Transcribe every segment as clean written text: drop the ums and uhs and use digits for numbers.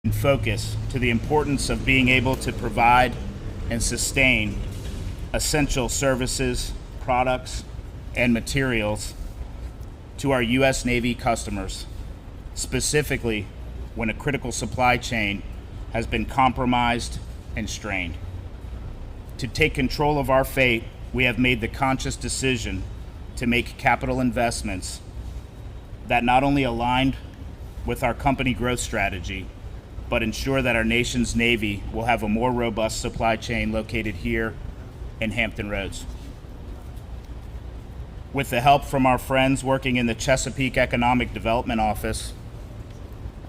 and focus to the importance of being able to provide and sustain essential services, products, and materials to our U.S. Navy customers, specifically when a critical supply chain has been compromised and strained. To take control of our fate, we have made the conscious decision to make capital investments that not only aligned with our company growth strategy, but ensure that our nation's Navy will have a more robust supply chain located here in Hampton Roads. With the help from our friends working in the Chesapeake Economic Development Office,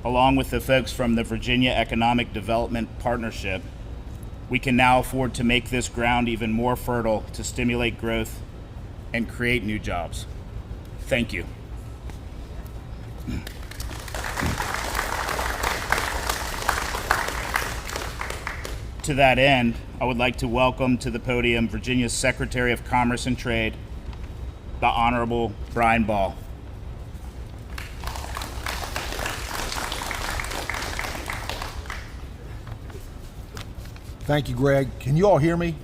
along with the folks from the Virginia Economic Development Partnership, we can now afford to make this ground even more fertile to stimulate growth and create new jobs. Thank you. To that end, I would like to welcome to the podium Virginia's Secretary of Commerce and Trade, the Honorable Brian Ball. Thank you, Greg. Can you all hear me?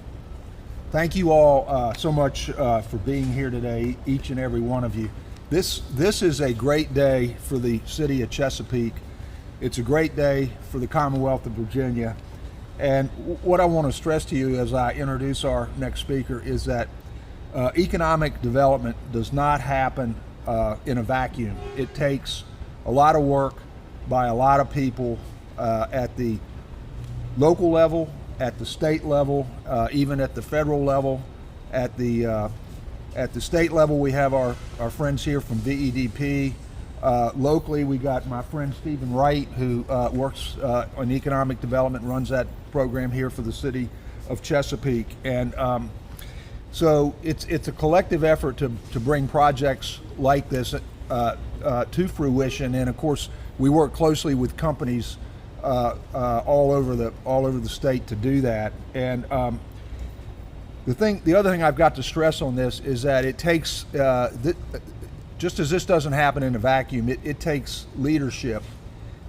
Thank you all so much for being here today, each and every one of you. This is a great day for the city of Chesapeake. It's a great day for the Commonwealth of Virginia. And what I want to stress to you as I introduce our next speaker is that economic development does not happen in a vacuum. It takes a lot of work by a lot of people at the local level, at the state level, even at the federal level. At the state level, we have our friends here from VEDP. Locally, we got my friend Stephen Wright, who works on economic development, runs that program here for the city of Chesapeake. And so it's a collective effort to bring projects like this to fruition. And of course, we work closely with companies all over the state to do that. And the other thing I've got to stress on this is that it takes just as this doesn't happen in a vacuum, it takes leadership.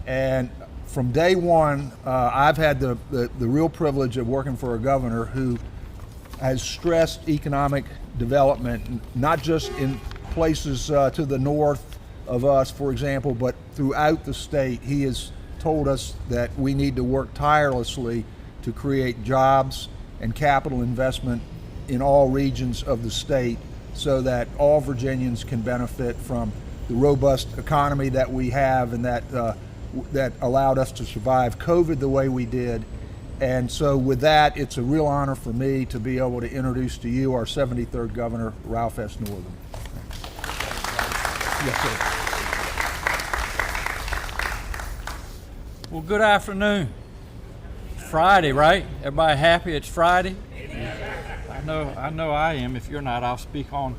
And from day one, I've had the real privilege of working for a governor who has stressed economic development, not just in places to the north of us, for example, but throughout the state. He has told us that we need to work tirelessly to create jobs and capital investment in all regions of the state so that all Virginians can benefit from the robust economy that we have and that allowed us to survive COVID the way we did. And so with that, it's a real honor for me to be able to introduce to you our 73rd Governor, Ralph S. Northam. Yes, sir. Well, good afternoon. Friday, right? Everybody happy it's Friday? I know I am. If you're not, I'll speak on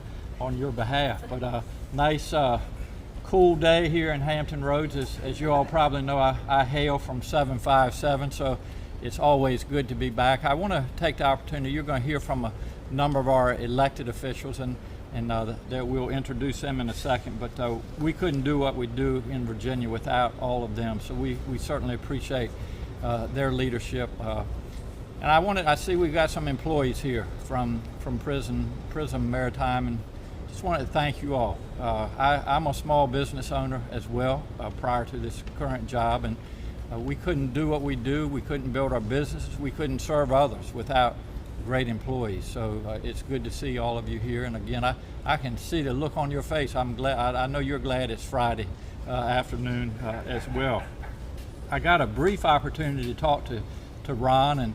your behalf. But nice, cool day here in Hampton Roads. As you all probably know, I hail from 757, so it's always good to be back. I want to take the opportunity. You're going to hear from a number of our elected officials, and that we'll introduce them in a second. But we couldn't do what we do in Virginia without all of them. So we certainly appreciate their leadership. And I see we've got some employees here from Prism Maritime, and just wanted to thank you all. I'm a small business owner as well prior to this current job, and we couldn't do what we do. We couldn't build our businesses. We couldn't serve others without great employees. So it's good to see all of you here. And again, I can see the look on your face. I'm glad. I know you're glad it's Friday afternoon as well. I got a brief opportunity to talk to Ron, and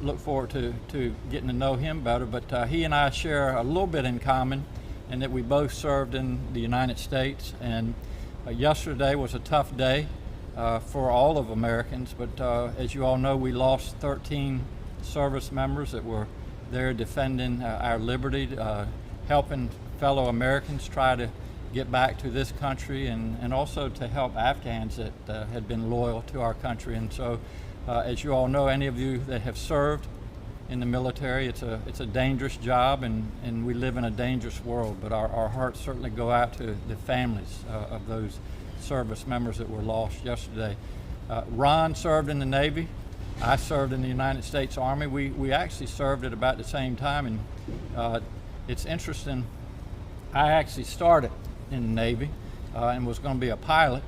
look forward to getting to know him better. But he and I share a little bit in common, in that we both served in the United States. And yesterday was a tough day for all of Americans. But as you all know, we lost 13 service members that were there defending our liberty, helping fellow Americans try to get back to this country, and also to help Afghans that had been loyal to our country. And so as you all know, any of you that have served in the military, it's a dangerous job, and we live in a dangerous world, but our hearts certainly go out to the families of those service members that were lost yesterday. Ron served in the Navy. I served in the United States Army. We actually served at about the same time, and it's interesting. I actually started in the Navy and was going to be a pilot,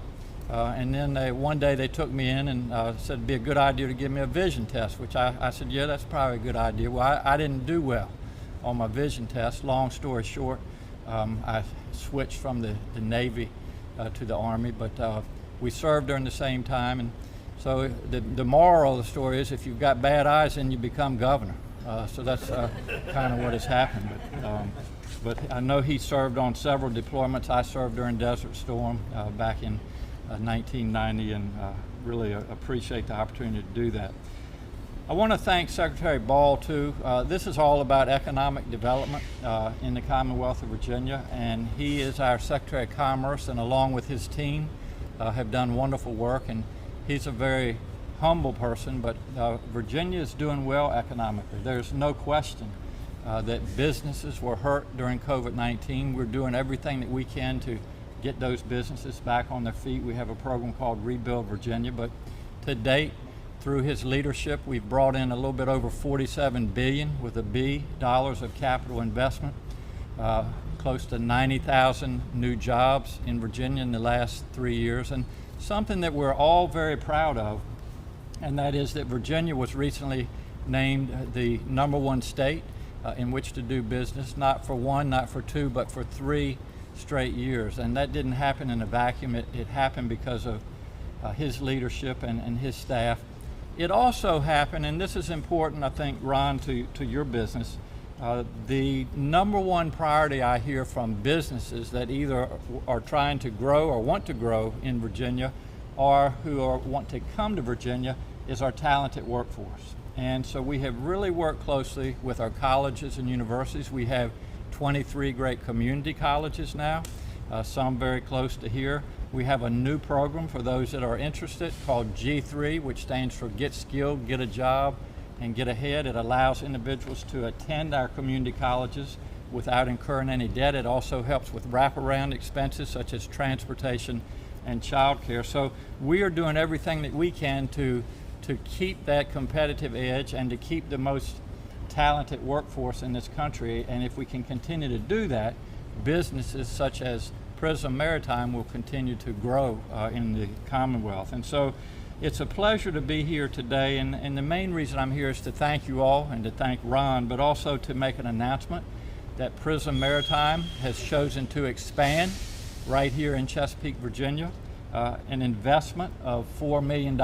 and then one day they took me in and said it'd be a good idea to give me a vision test, which I said, yeah, that's probably a good idea. Well, I didn't do well on my vision test. Long story short, I switched from the Navy to the Army, but we served during the same time. And so the moral of the story is, if you've got bad eyes, then you become governor. So that's kind of what has happened. But I know he served on several deployments. I served during Desert Storm back in 1990, and really appreciate the opportunity to do that. I want to thank Secretary Ball too. This is all about economic development in the Commonwealth of Virginia, and he is our Secretary of Commerce, and along with his team have done wonderful work. And he's a very humble person, but Virginia is doing well economically. There's no question that businesses were hurt during COVID-19. We're doing everything that we can to get those businesses back on their feet. We have a program called Rebuild Virginia, but to date, through his leadership, we've brought in a little bit over $47 billion with a B dollars of capital investment, close to 90,000 new jobs in Virginia in the last 3 years, and something that we're all very proud of, and that is that Virginia was recently named the #1 state in which to do business, not for one, not for two, but for 3 straight years. And that didn't happen in a vacuum. It happened because of his leadership and his staff. It also happened, and this is important, I think, Ron, to your business. The #1 priority I hear from businesses that either are trying to grow or want to grow in Virginia, or who want to come to Virginia, is our talented workforce. And so we have really worked closely with our colleges and universities. We have 23 great community colleges now, some very close to here. We have a new program for those that are interested called G3, which stands for Get Skilled, Get a Job, and Get Ahead. It allows individuals to attend our community colleges without incurring any debt. It also helps with wraparound expenses such as transportation and childcare. So we are doing everything that we can to keep that competitive edge and to keep the most talented workforce in this country. And if we can continue to do that, businesses such as Prism Maritime will continue to grow in the Commonwealth. And so it's a pleasure to be here today, and the main reason I'm here is to thank you all and to thank Ron, but also to make an announcement that Prism Maritime has chosen to expand right here in Chesapeake, Virginia, an investment of $4 million,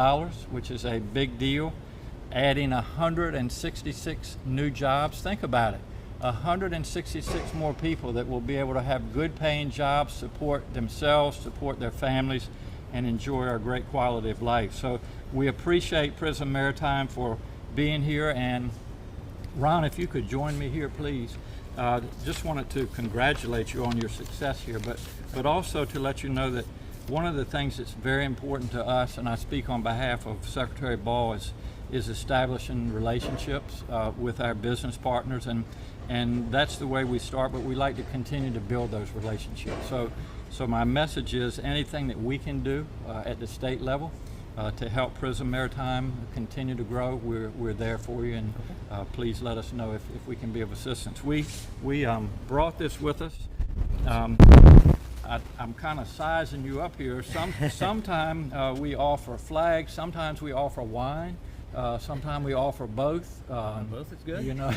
which is a big deal, adding 166 new jobs. Think about it. 166 more people that will be able to have good paying jobs, support themselves, support their families, and enjoy our great quality of life. So we appreciate Prism Maritime for being here. And Ron, if you could join me here, please. Just wanted to congratulate you on your success here, but also to let you know that one of the things that's very important to us, and I speak on behalf of Secretary Ball, is establishing relationships with our business partners, and that's the way we start, but we like to continue to build those relationships. So my message is anything that we can do at the state level to help Prism Maritime continue to grow, we're there for you, and please let us know if we can be of assistance. We brought this with us. I'm kind of sizing you up here. Sometimes we offer flags, sometimes we offer wine, sometimes we offer both. Both is good. You know,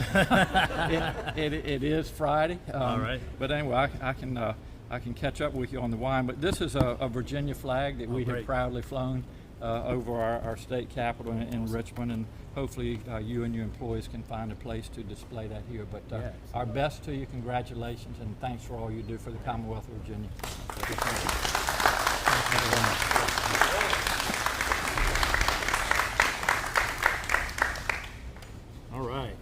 it is Friday. All right. But anyway, I can catch up with you on the wine. But this is a Virginia flag that we have proudly flown over our state capitol in Richmond, and hopefully you and your employees can find a place to display that here. But our best to you, congratulations, and thanks for all you do for the Commonwealth of Virginia. All right.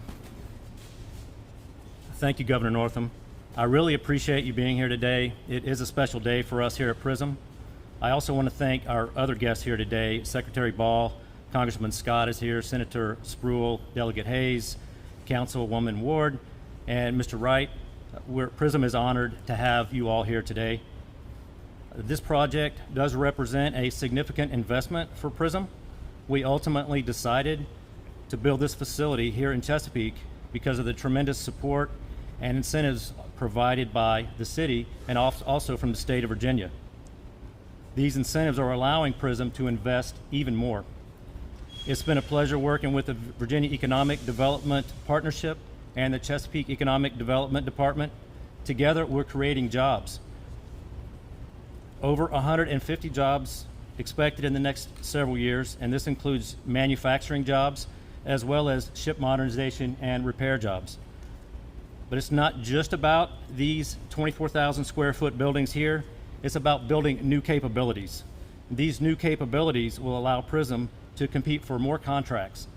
Thank you, Governor Northam. I really appreciate you being here today. It is a special day for us here at Prism. I also want to thank our other guests here today. Secretary Ball, Congressman Scott is here, Senator Spruill, Delegate Hayes, Councilwoman Ward, and Mr. Wright. Prism is honored to have you all here today. This project does represent a significant investment for Prism. We ultimately decided to build this facility here in Chesapeake because of the tremendous support and incentives provided by the city and also from the state of Virginia. These incentives are allowing Prism to invest even more. It's been a pleasure working with the Virginia Economic Development Partnership and the Chesapeake Economic Development Department. Together, we're creating jobs. Over 150 jobs expected in the next several years, and this includes manufacturing jobs as well as ship modernization and repair jobs. But it's not just about these 24,000 square foot buildings here, it's about building new capabilities. These new capabilities will allow Prism to compete for more contracts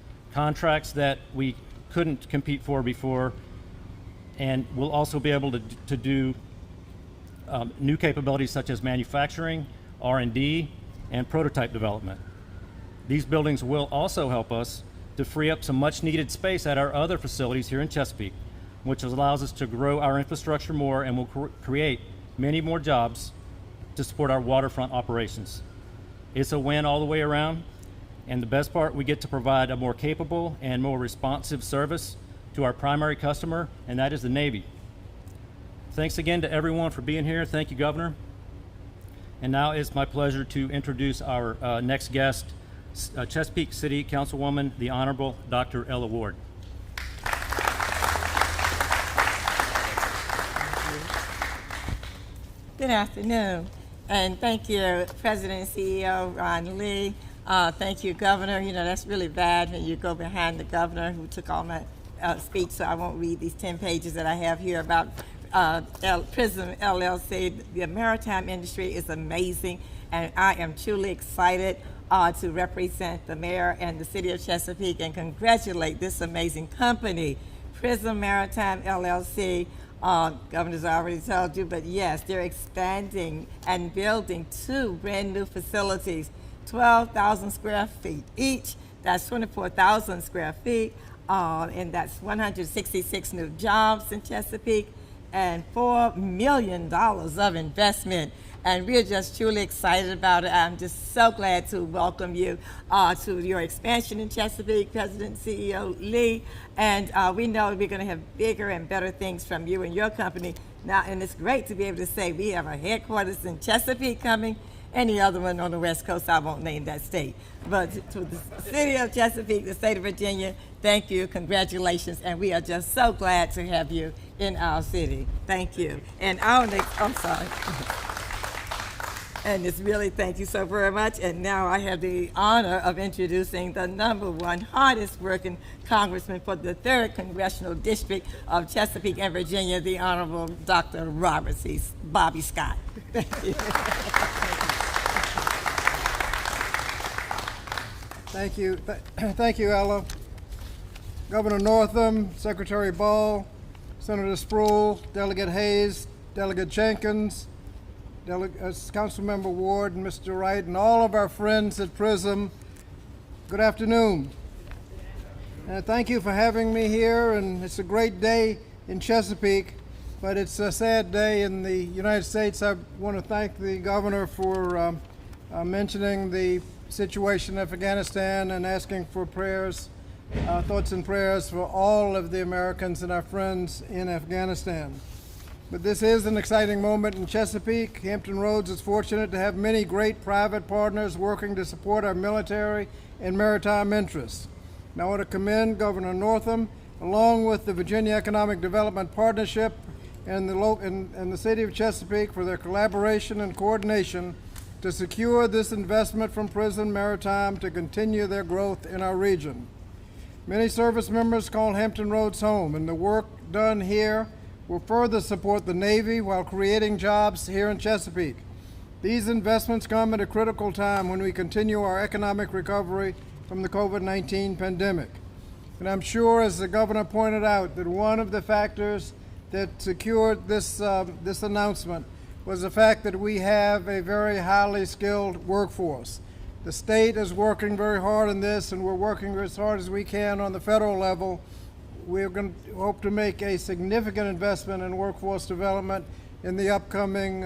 that we couldn't compete for before, and we'll also be able to do new capabilities such as manufacturing, R&D, and prototype development. These buildings will also help us to free up some much needed space at our other facilities here in Chesapeake, which allows us to grow our infrastructure more and will create many more jobs to support our waterfront operations. It's a win all the way around, and the best part, we get to provide a more capable and more responsive service to our primary customer, and that is the Navy. Thanks again to everyone for being here. Thank you, Governor. And now it's my pleasure to introduce our next guest, Chesapeake City Councilwoman, the Honorable Dr. Ella Ward. Good afternoon, and thank you, President and CEO Ron Lee. Thank you, Governor. You know, that's really bad when you go behind the governor who took all my speech, so I won't read these 10 pages that I have here about Prism LLC. The maritime industry is amazing, and I am truly excited to represent the mayor and the city of Chesapeake and congratulate this amazing company, Prism Maritime LLC. Governor's already told you, but yes, they're expanding and building 2 brand new facilities, 12,000 square feet each. That's 24,000 square feet, and that's 166 new jobs in Chesapeake and $4 million of investment. And we're just truly excited about it. I'm just so glad to welcome you to your expansion in Chesapeake, President and CEO Lee. And we know we're going to have bigger and better things from you and your company now. And it's great to be able to say we have a headquarters in Chesapeake coming. Any other one on the West Coast, I won't name that state. But to the city of Chesapeake, the state of Virginia, thank you, congratulations, and we are just so glad to have you in our city. Thank you. And our next, I'm sorry. And it's really, thank you so very much. And now I have the honor of introducing the #1 hardest working congressman for the 3rd Congressional District of Chesapeake and Virginia, the Honorable Dr. Bobby Scott. Thank you. Thank you. Thank you, Ella. Governor Northam, Secretary Ball, Senator Sproul, Delegate Hayes, Delegate Jenkins, Councilmember Ward, and Mr. Wright, and all of our friends at Prism, good afternoon. And thank you for having me here, and it's a great day in Chesapeake, but it's a sad day in the United States. I want to thank the governor for mentioning the situation in Afghanistan and asking for prayers, thoughts and prayers for all of the Americans and our friends in Afghanistan. But this is an exciting moment in Chesapeake. Hampton Roads is fortunate to have many great private partners working to support our military and maritime interests. And I want to commend Governor Northam, along with the Virginia Economic Development Partnership and the city of Chesapeake for their collaboration and coordination to secure this investment from Prism Maritime to continue their growth in our region. Many service members call Hampton Roads home, and the work done here will further support the Navy while creating jobs here in Chesapeake. These investments come at a critical time when we continue our economic recovery from the COVID-19 pandemic. And I'm sure, as the governor pointed out, that one of the factors that secured this announcement was the fact that we have a very highly skilled workforce. The state is working very hard on this, and we're working as hard as we can on the federal level. We're going to hope to make a significant investment in workforce development in the upcoming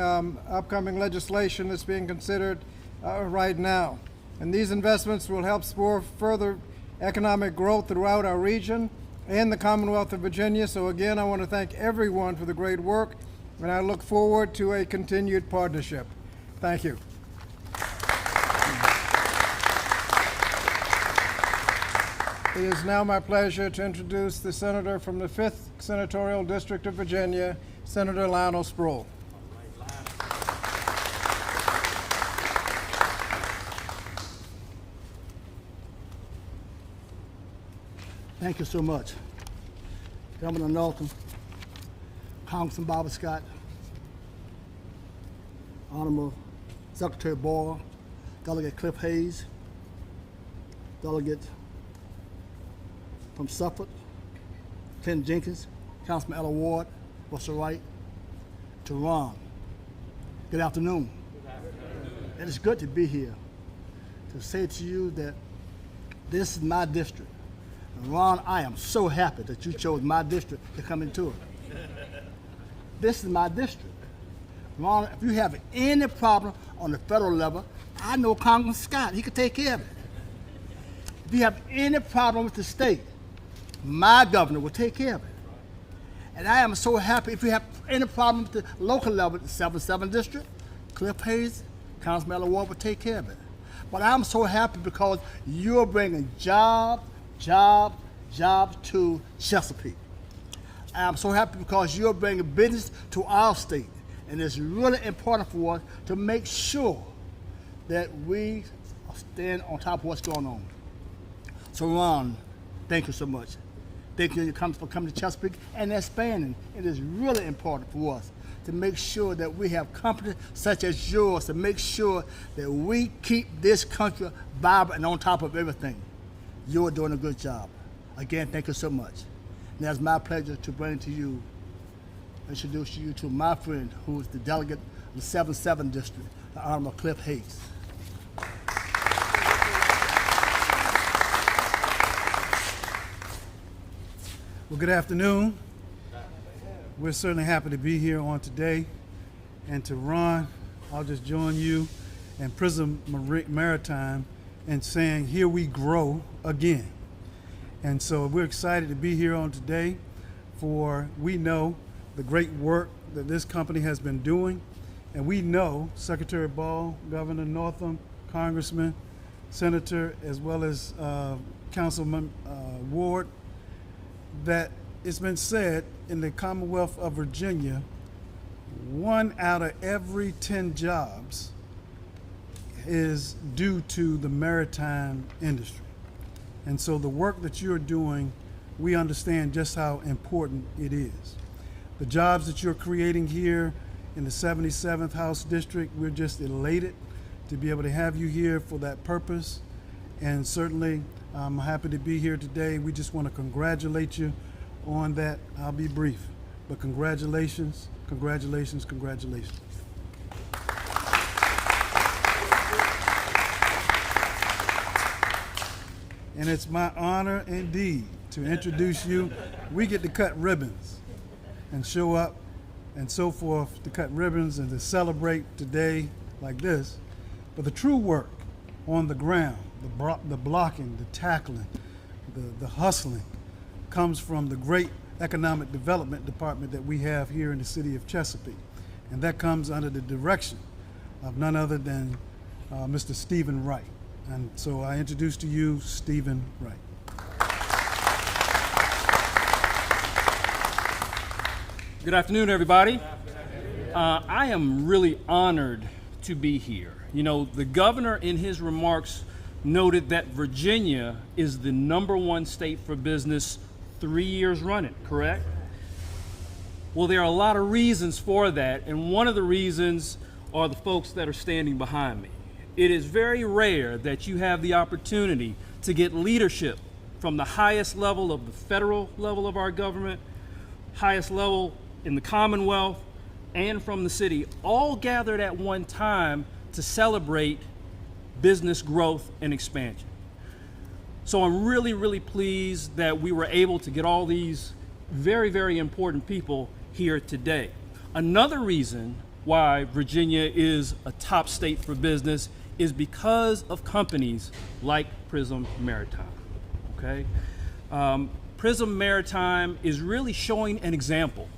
legislation that's being considered right now. And these investments will help spur further economic growth throughout our region and the Commonwealth of Virginia. So again, I want to thank everyone for the great work, and I look forward to a continued partnership. Thank you. It is now my pleasure to introduce the senator from the 5th Senatorial District of Virginia, Senator Lionel Sproul. Thank you so much. Governor Northam, Congressman Barbara Scott, Honorable Secretary Ball, Delegate Cliff Hayes, Delegate from Suffolk, Ken Jenkins, Councilman Ella Ward, what's the right, to Ron. Good afternoon. It is good to be here to say to you that this is my district. And Ron, I am so happy that you chose my district to come into it. This is my district. Ron, if you have any problem on the federal level, I know Congressman Scott, he could take care of it. If you have any problem with the state, my governor will take care of it. And I am so happy if you have any problem with the local level, the 7th District, Cliff Hayes, Councilman Ella Ward will take care of it. But I'm so happy because you're bringing jobs to Chesapeake. I'm so happy because you're bringing business to our state. And it's really important for us to make sure that we stand on top of what's going on. So Ron, thank you so much. Thank you for coming to Chesapeake and expanding. It is really important for us to make sure that we have companies such as yours to make sure that we keep this country vibrant and on top of everything. You're doing a good job. Again, thank you so much. And it's my pleasure to introduce you to my friend who is the delegate of the 7th District, the Honorable Cliff Hayes. Well, good afternoon. We're certainly happy to be here on today. And to Ron, I'll just join you and Prism Maritime in saying, here we grow again. And so we're excited to be here on today for we know the great work that this company has been doing. And we know Secretary Ball, Governor Northam, Congressman, Senator, as well as Councilman Ward, that it's been said in the Commonwealth of Virginia, 1 out of every 10 jobs is due to the maritime industry. And so the work that you're doing, we understand just how important it is. The jobs that you're creating here in the 77th House District, we're just elated to be able to have you here for that purpose. And certainly, I'm happy to be here today. We just want to congratulate you on that. I'll be brief, but congratulations, congratulations, congratulations. And it's my honor indeed to introduce you. We get to cut ribbons and show up and so forth to cut ribbons and to celebrate today like this. But the true work on the ground, the blocking, the tackling, the hustling comes from the great economic development department that we have here in the city of Chesapeake. And that comes under the direction of none other than Mr. Stephen Wright. And so I introduce to you Stephen Wright. Good afternoon, everybody. I am really honored to be here. You know, the governor in his remarks noted that Virginia is the #1 state for business 3 years running, correct? Well, there are a lot of reasons for that, and one of the reasons are the folks that are standing behind me. It is very rare that you have the opportunity to get leadership from the highest level of the federal level of our government, highest level in the Commonwealth, and from the city, all gathered at one time to celebrate business growth and expansion. So I'm really, really pleased that we were able to get all these very, very important people here today. Another reason why Virginia is a top state for business is because of companies like Prism Maritime, okay? Prism Maritime is really showing an example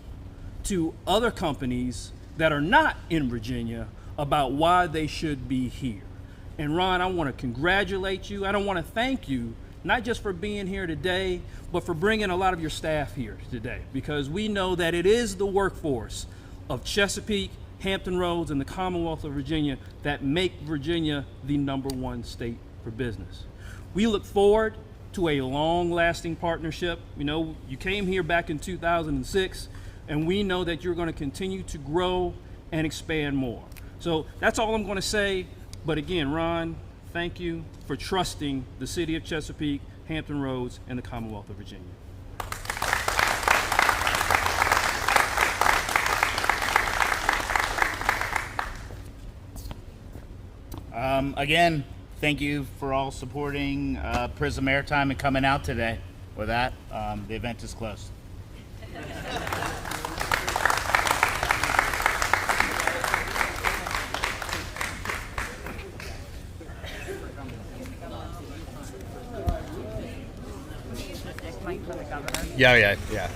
to other companies that are not in Virginia about why they should be here. And Ron, I want to congratulate you. I want to thank you, not just for being here today, but for bringing a lot of your staff here today, because we know that it is the workforce of Chesapeake, Hampton Roads, and the Commonwealth of Virginia that make Virginia the #1 state for business. We look forward to a long-lasting partnership. You know, you came here back in 2006, and we know that you're going to continue to grow and expand more. So that's all I'm going to say. But again, Ron, thank you for trusting the city of Chesapeake, Hampton Roads, and the Commonwealth of Virginia. Again, thank you for all supporting Prism Maritime and coming out today. With that, the event is closed. Yeah.